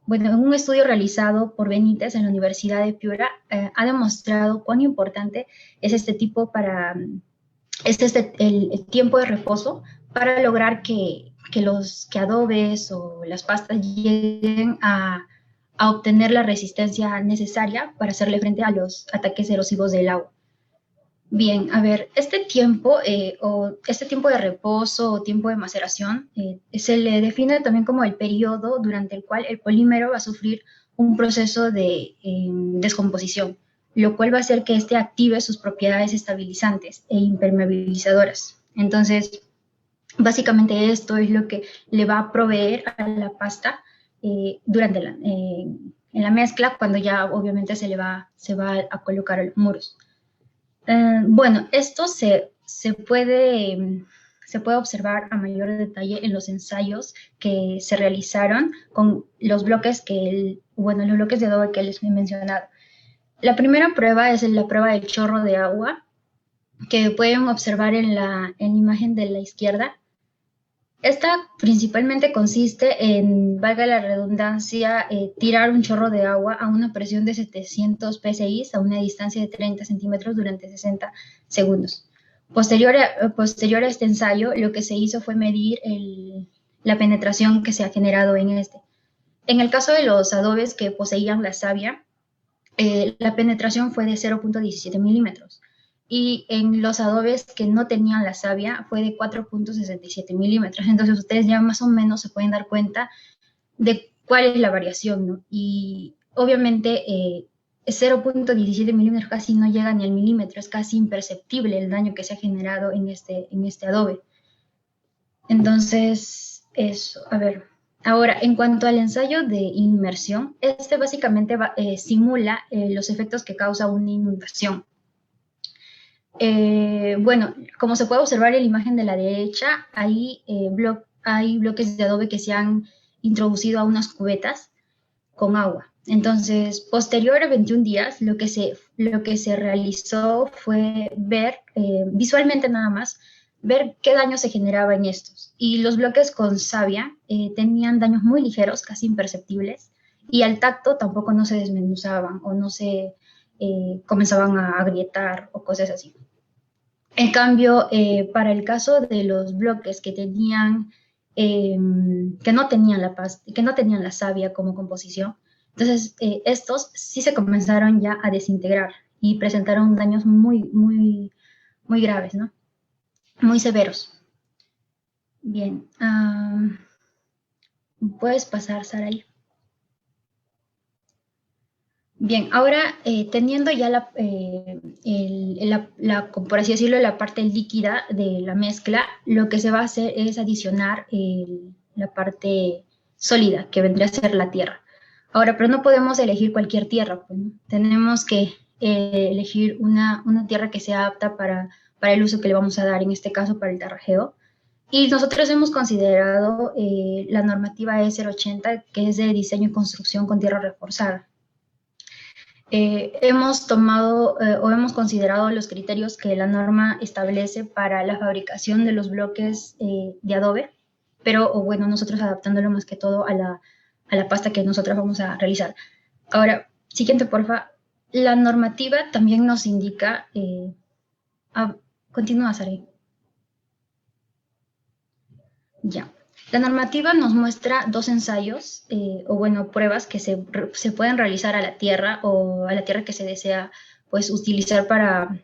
bueno, en un estudio realizado por Benítez en la Universidad de Piura, ha demostrado cuán importante es el tiempo de reposo para lograr que los adobes o las pastas lleguen a obtener la resistencia necesaria para hacerle frente a los ataques erosivos del agua. Bien, a ver, este tiempo de reposo o tiempo de maceración se le define también como el periodo durante el cual el polímero va a sufrir un proceso de descomposición, lo cual va a hacer que éste active sus propiedades estabilizantes e impermeabilizadoras. Entonces, Básicamente esto es lo que le va a proveer a la pasta durante en la mezcla, cuando ya obviamente se va a colocar a los muros. Bueno, esto se puede observar a mayor detalle en los ensayos que se realizaron con los bloques los bloques de adobe que les he mencionado. La primera prueba es la prueba del chorro de agua, que pueden observar en la imagen de la izquierda. Esta principalmente consiste en, valga la redundancia, tirar un chorro de agua a una presión de 700 psi a una distancia de 30 centímetros durante 60 segundos. Posterior a este ensayo, lo que se hizo fue medir la penetración que se ha generado en este. En el caso de los adobes que poseían la savia, la penetración fue de 0.17 milímetros. Y en los adobes que no tenían la savia fue de 4.67 milímetros. Entonces ustedes ya más o menos se pueden dar cuenta de cuál es la variación, ¿no? Y obviamente 0.17 milímetros casi no llega ni al milímetro, es casi imperceptible el daño que se ha generado en este adobe. Entonces, eso, a ver. Ahora, en cuanto al ensayo de inmersión, este básicamente simula los efectos que causa una inundación. Bueno, como se puede observar en la imagen de la derecha, hay bloques de adobe que se han introducido a unas cubetas con agua. Entonces, posterior a 21 días, lo que se realizó fue ver, visualmente nada más, ver qué daño se generaba en estos. Y los bloques con savia tenían daños muy ligeros, casi imperceptibles, y al tacto tampoco no se desmenuzaban o no se comenzaban a agrietar o cosas así. En cambio, para el caso de los bloques que no tenían la savia como composición, entonces estos sí se comenzaron ya a desintegrar y presentaron daños muy, muy, muy graves, ¿no? Muy severos. Bien, puedes pasar, Saray. Bien, ahora teniendo ya por así decirlo, la parte líquida de la mezcla, lo que se va a hacer es adicionar la parte sólida, que vendría a ser la tierra. Ahora, pero no podemos elegir cualquier tierra, pues, ¿no? Tenemos que elegir una tierra que sea apta para el uso que le vamos a dar, en este caso para el tarrajeo. Y nosotros hemos considerado la normativa E080, que es de diseño y construcción con tierra reforzada. Hemos tomado o hemos considerado los criterios que la norma establece para la fabricación de los bloques de adobe, pero bueno, nosotros adaptándolo más que todo a la pasta que nosotros vamos a realizar. Ahora, siguiente, porfa. La normativa también nos indica... continúa, Sari. Ya. La normativa nos muestra dos ensayos, pruebas que se pueden realizar a la tierra o a la tierra que se desea pues, utilizar para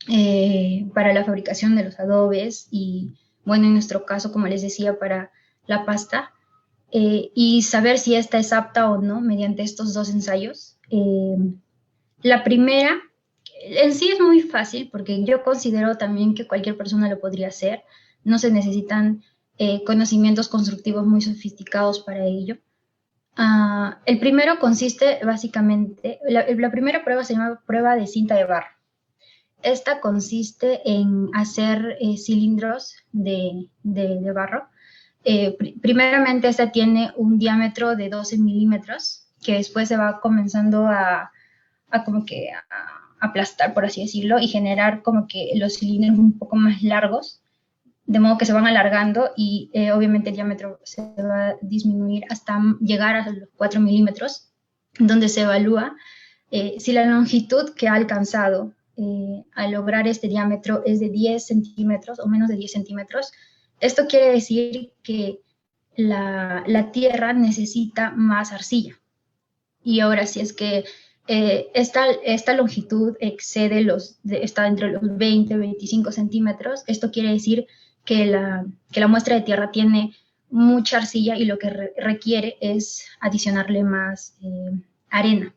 la fabricación de los adobes y, bueno, en nuestro caso, como les decía, para la pasta, y saber si esta es apta o no mediante estos dos ensayos. La primera, en sí es muy fácil porque yo considero también que cualquier persona lo podría hacer, no se necesitan conocimientos constructivos muy sofisticados para ello. El primero consiste básicamente, la primera prueba se llama prueba de cinta de barro. Esta consiste en hacer cilindros de barro. Primeramente esta tiene un diámetro de 12 milímetros, que después se va comenzando a aplastar, por así decirlo, y generar como que los cilindros un poco más largos, de modo que se van alargando y obviamente el diámetro se va a disminuir hasta llegar a los 4 milímetros, donde se evalúa si la longitud que ha alcanzado al lograr este diámetro es de 10 centímetros o menos de 10 centímetros. Esto quiere decir que la tierra necesita más arcilla. Y ahora, si es que esta longitud excede está entre los 20 y 25 centímetros, esto quiere decir que la muestra de tierra tiene mucha arcilla y lo que requiere es adicionarle más arena.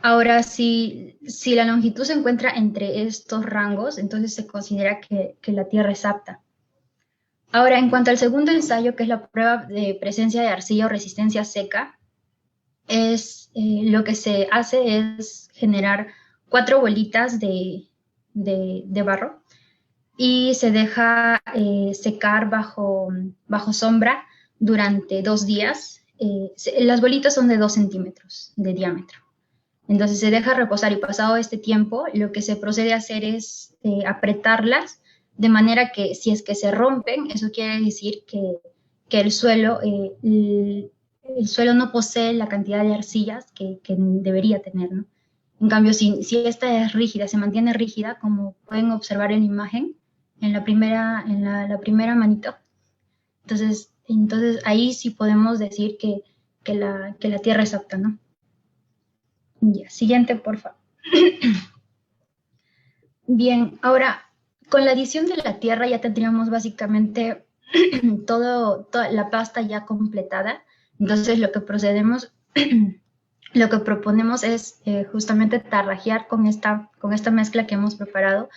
Ahora, si la longitud se encuentra entre estos rangos, entonces se considera que la tierra es apta. Ahora, en cuanto al segundo ensayo, que es la prueba de presencia de arcilla o resistencia seca, lo que se hace es generar 4 bolitas de barro y se deja secar bajo sombra durante 2 días. Las bolitas son de 2 centímetros de diámetro. Entonces se deja reposar y pasado este tiempo, lo que se procede a hacer es apretarlas de manera que si es que se rompen, eso quiere decir que el suelo no posee la cantidad de arcillas que debería tener, ¿no? En cambio, si esta es rígida, se mantiene rígida, como pueden observar en la imagen, en la primera manito, entonces ahí sí podemos decir que la tierra es apta, ¿no? Ya, siguiente, por favor. Bien, ahora, con la adición de la tierra ya tendríamos básicamente toda la pasta ya completada. Entonces lo que proponemos es justamente tarrajear con esta mezcla que hemos preparado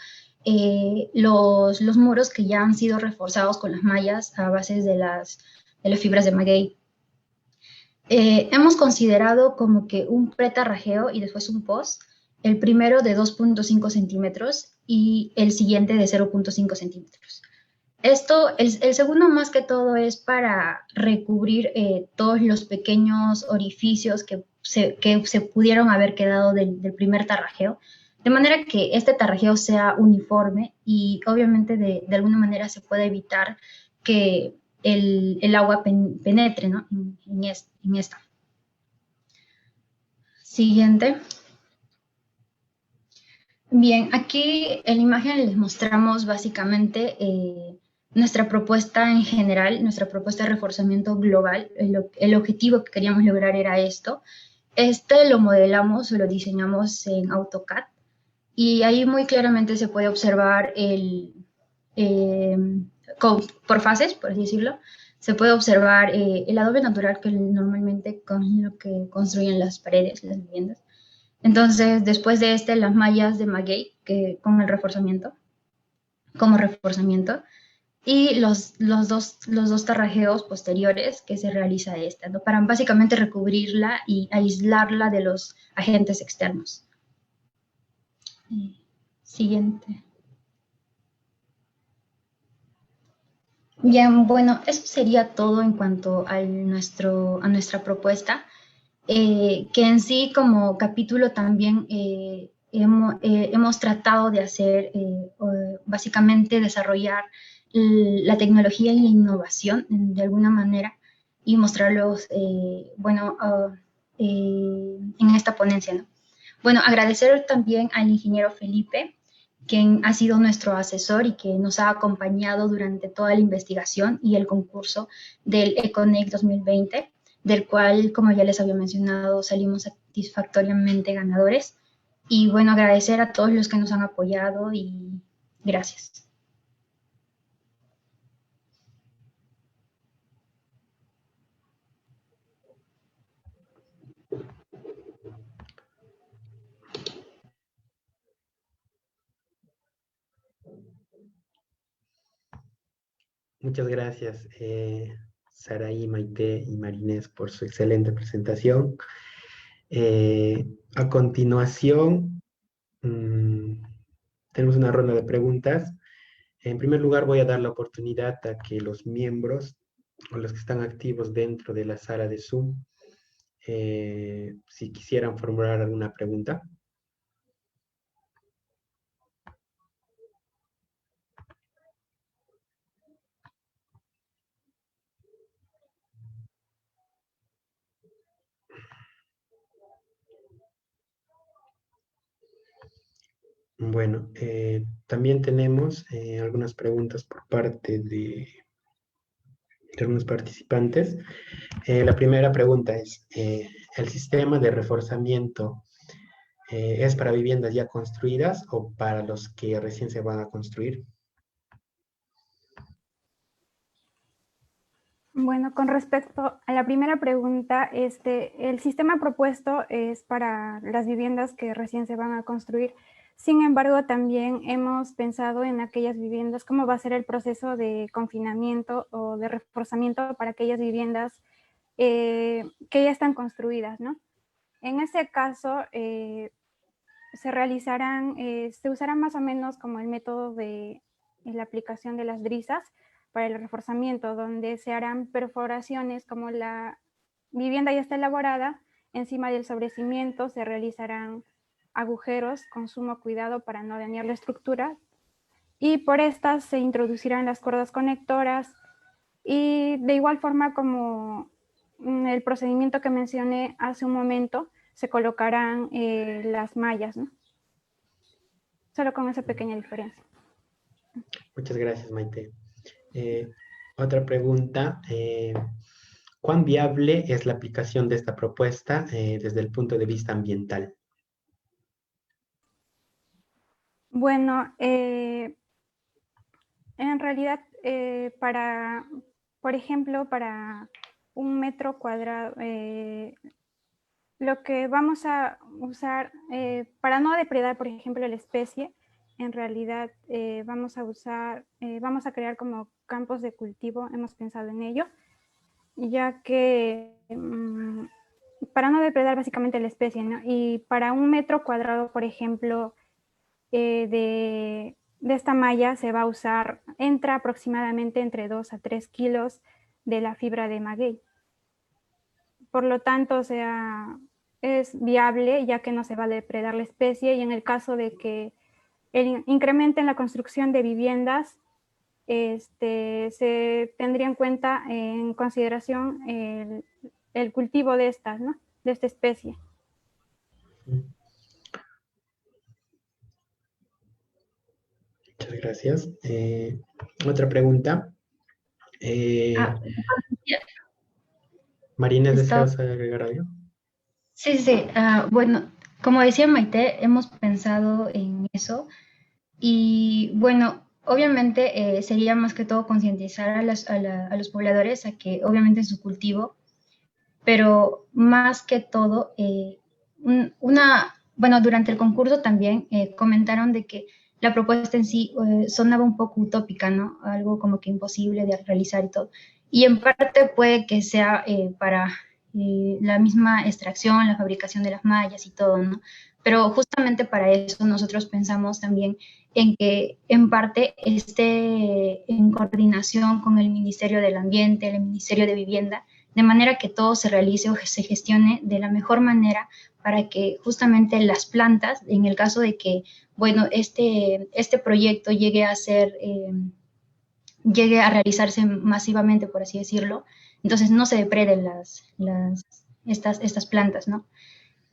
los muros que ya han sido reforzados con las mallas a base de las fibras de maguey. Hemos considerado como que un pretarrajeo y después un post, el primero de 2.5 centímetros y el siguiente de 0.5 centímetros. El segundo más que todo es para recubrir todos los pequeños orificios que se pudieron haber quedado del primer tarrajeo, de manera que este tarrajeo sea uniforme y obviamente de alguna manera se pueda evitar que el agua penetre, ¿no? en esta. Siguiente. Bien, aquí en la imagen les mostramos básicamente nuestra propuesta en general, nuestra propuesta de reforzamiento global. El objetivo que queríamos lograr era esto. Lo modelamos o lo diseñamos en AutoCAD y ahí muy claramente se puede observar por fases, por así decirlo, se puede observar el adobe natural que normalmente con lo que construyen las paredes, las viviendas. Entonces, después de las mallas de maguey con el reforzamiento, como reforzamiento, y los dos tarrajeos posteriores que se realiza ¿no? Para básicamente recubrirla y aislarla de los agentes externos. Siguiente. Bien, bueno, eso sería todo en cuanto a nuestra propuesta. Que en sí como capítulo también hemos tratado de hacer, básicamente desarrollar la tecnología y la innovación de alguna manera y mostrarlos, en esta ponencia, ¿no? Bueno, agradecer también al ingeniero Felipe, quien ha sido nuestro asesor y que nos ha acompañado durante toda la investigación y el concurso del ECONEC 2020, del cual, como ya les había mencionado, salimos satisfactoriamente ganadores. Y bueno, agradecer a todos los que nos han apoyado y gracias. Muchas gracias, Saraí, Maite y Marinés, por su excelente presentación. A continuación, tenemos una ronda de preguntas. En primer lugar, voy a dar la oportunidad a que los miembros o los que están activos dentro de la sala de Zoom, si quisieran formular alguna pregunta. Bueno, también tenemos algunas preguntas por parte de algunos participantes. La primera pregunta es, ¿el sistema de reforzamiento es para viviendas ya construidas o para los que recién se van a construir? Bueno, con respecto a la primera pregunta, el sistema propuesto es para las viviendas que recién se van a construir. Sin embargo, también hemos pensado en aquellas viviendas, cómo va a ser el proceso de confinamiento o de reforzamiento para aquellas viviendas que ya están construidas, ¿no? En ese caso, se usará más o menos como el método de la aplicación de las drisas para el reforzamiento, donde se harán perforaciones como la vivienda ya está elaborada, encima del sobrecimiento se realizarán agujeros con sumo cuidado para no dañar la estructura y por estas se introducirán las cuerdas conectoras y de igual forma como el procedimiento que mencioné hace un momento, se colocarán las mallas, ¿no? Solo con esa pequeña diferencia. Muchas gracias, Maite. Otra pregunta. ¿Cuán viable es la aplicación de esta propuesta desde el punto de vista ambiental? Bueno, en realidad, por ejemplo, para un metro cuadrado, lo que vamos a usar, para no depredar, por ejemplo, la especie, en realidad vamos a crear como campos de cultivo, hemos pensado en ello, ya que para no depredar básicamente la especie, ¿no? Y para un metro cuadrado, por ejemplo, de esta malla se va a usar, entra aproximadamente entre 2 a 3 kilos de la fibra de maguey. Por lo tanto, o sea, es viable ya que no se va a depredar la especie y en el caso de que incrementen la construcción de viviendas, se tendría en cuenta en consideración el cultivo de estas, ¿no? De esta especie. Muchas gracias. Otra pregunta. Ah, Marina, está. ¿deseas agregar algo? Sí, sí, sí. Bueno, como decía Maite, hemos pensado en eso y bueno, obviamente sería más que todo concientizar a los pobladores a que obviamente su cultivo, pero más que todo, bueno, durante el concurso también comentaron de que la propuesta en sí sonaba un poco utópica, ¿no? Algo como que imposible de realizar y todo. Y en parte puede que sea para la misma extracción, la fabricación de las mallas y todo, ¿no? Pero justamente para eso nosotros pensamos también en que en parte esté en coordinación con el Ministerio del Ambiente, el Ministerio de Vivienda, de manera que todo se realice o se gestione de la mejor manera para que justamente las plantas, en el caso de que, bueno, este proyecto llegue a ser, llegue a realizarse masivamente, por así decirlo, entonces no se depreden estas plantas, ¿no?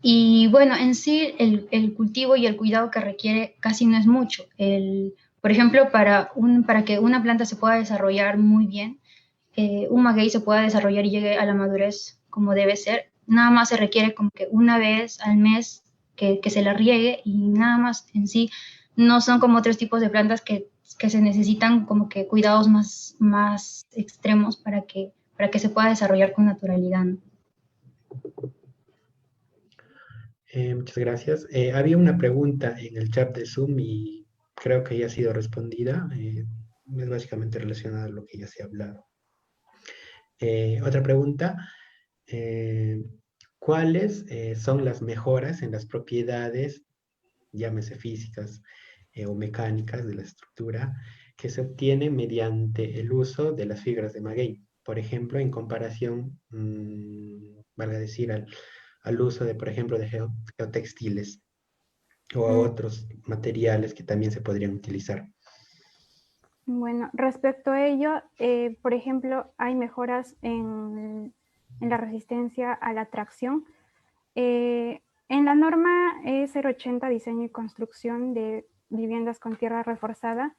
Y bueno, en sí el cultivo y el cuidado que requiere casi no es mucho. Por ejemplo, para que una planta se pueda desarrollar muy bien, un maguey se pueda desarrollar y llegue a la madurez como debe ser, nada más se requiere como que una vez al mes que se la riegue y nada más en sí. No son como otros tipos de plantas que se necesitan como que cuidados más extremos para que se pueda desarrollar con naturalidad, ¿no? Muchas gracias. Había una pregunta en el chat de Zoom y creo que ya ha sido respondida. Es básicamente relacionada a lo que ya se ha hablado. Otra pregunta. eh, ¿Cuáles son las mejoras en las propiedades, llámese físicas o mecánicas de la estructura, que se obtienen mediante el uso de las fibras de maguey? Por ejemplo, en comparación, valga decir, al uso de, por ejemplo, de geotextiles o a otros materiales que también se podrían utilizar. Bueno, respecto a ello, por ejemplo, hay mejoras en la resistencia a la tracción. En la norma E080, diseño y construcción de viviendas con tierra reforzada,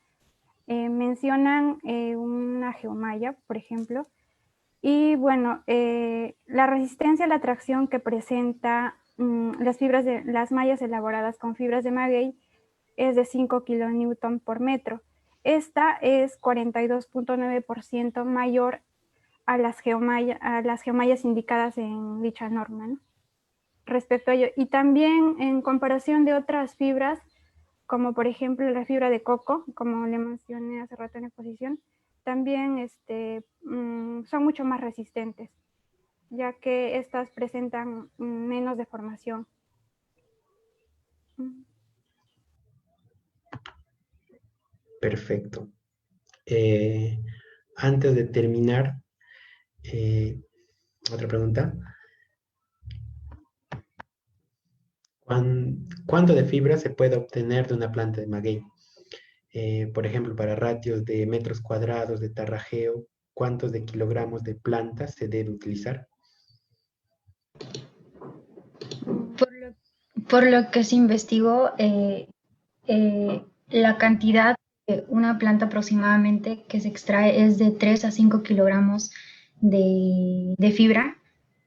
mencionan una geomalla, por ejemplo, y bueno, la resistencia a la tracción que presenta las mallas elaboradas con fibras de maguey es de 5 kilonewton por metro. Esta es 42.9% mayor a las geomallas indicadas en dicha norma, ¿no? Respecto a ello. Y también en comparación de otras fibras, como por ejemplo la fibra de coco, como le mencioné hace rato en la exposición, también son mucho más resistentes, ya que estas presentan menos deformación. Perfecto. Antes de terminar, otra pregunta. ¿Cuánto de fibra se puede obtener de una planta de maguey? Por ejemplo, para ratios de metros cuadrados de tarrajeo, ¿cuántos de kilogramos de planta se debe utilizar? Por lo que se investigó, la cantidad de una planta aproximadamente que se extrae es de 3 a 5 kilogramos de fibra.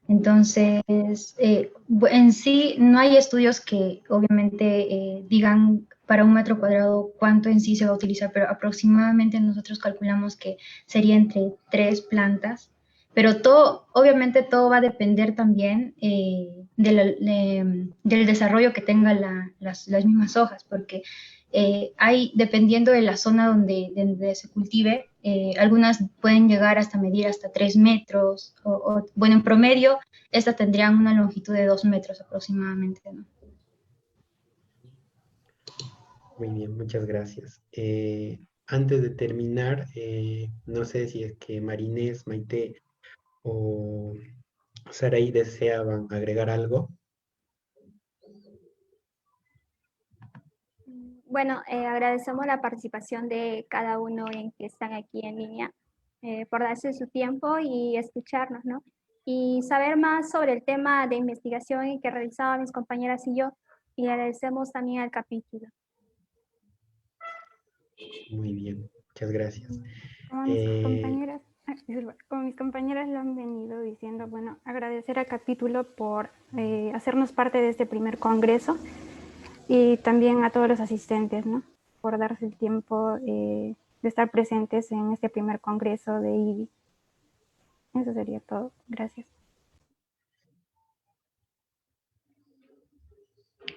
Entonces, en sí no hay estudios que obviamente digan para un metro cuadrado cuánto en sí se va a utilizar, pero aproximadamente nosotros calculamos que sería entre 3 plantas. Pero todo, obviamente todo va a depender también del desarrollo que tengan las mismas hojas, porque dependiendo de la zona donde se cultive, algunas pueden llegar hasta medir hasta 3 metros, bueno, en promedio, estas tendrían una longitud de 2 metros aproximadamente, ¿no? Muy bien, muchas gracias. Antes de terminar, no sé si es que Marinés, Maite o Saraí deseaban agregar algo. Bueno, agradecemos la participación de cada uno en que están aquí en línea por darse su tiempo y escucharnos, ¿no? Y saber más sobre el tema de investigación que realizaban mis compañeras y yo. Y agradecemos también al capítulo. Muy bien, muchas gracias. Como mis compañeras, como mis compañeras lo han venido diciendo, bueno, agradecer al capítulo por hacernos parte de este primer congreso y también a todos los asistentes, ¿no? Por darse el tiempo de estar presentes en este primer congreso de IBI. Eso sería todo. Gracias.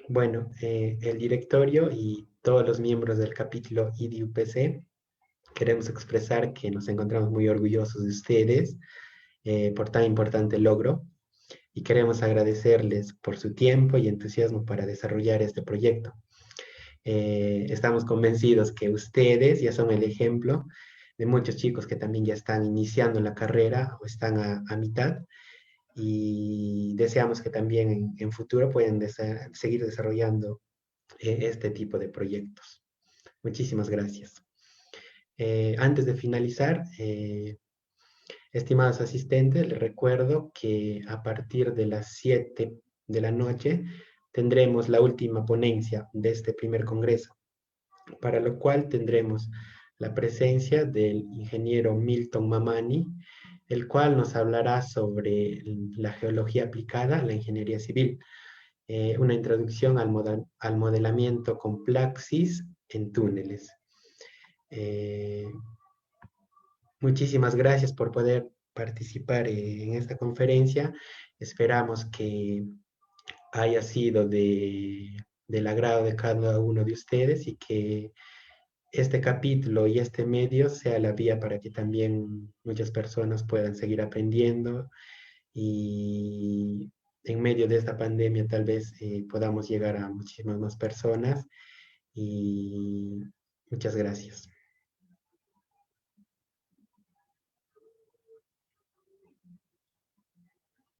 Bueno, el directorio y todos los miembros del capítulo IDUPC queremos expresar que nos encontramos muy orgullosos de ustedes por tan importante logro y queremos agradecerles por su tiempo y entusiasmo para desarrollar este proyecto. Estamos convencidos que ustedes ya son el ejemplo de muchos chicos que también ya están iniciando la carrera o están a mitad y deseamos que también en futuro puedan seguir desarrollando este tipo de proyectos. Muchísimas gracias. Antes de finalizar, estimados asistentes, les recuerdo que a partir de las 7 de la noche tendremos la última ponencia de este primer congreso, para lo cual tendremos la presencia del ingeniero Milton Mamani, el cual nos hablará sobre la geología aplicada a la ingeniería civil, una introducción al modelamiento con Plaxis en túneles. Muchísimas gracias por poder participar en esta conferencia. Esperamos que haya sido del agrado de cada uno de ustedes y que este capítulo y este medio sea la vía para que también muchas personas puedan seguir aprendiendo y en medio de esta pandemia tal vez podamos llegar a muchísimas más personas y muchas gracias.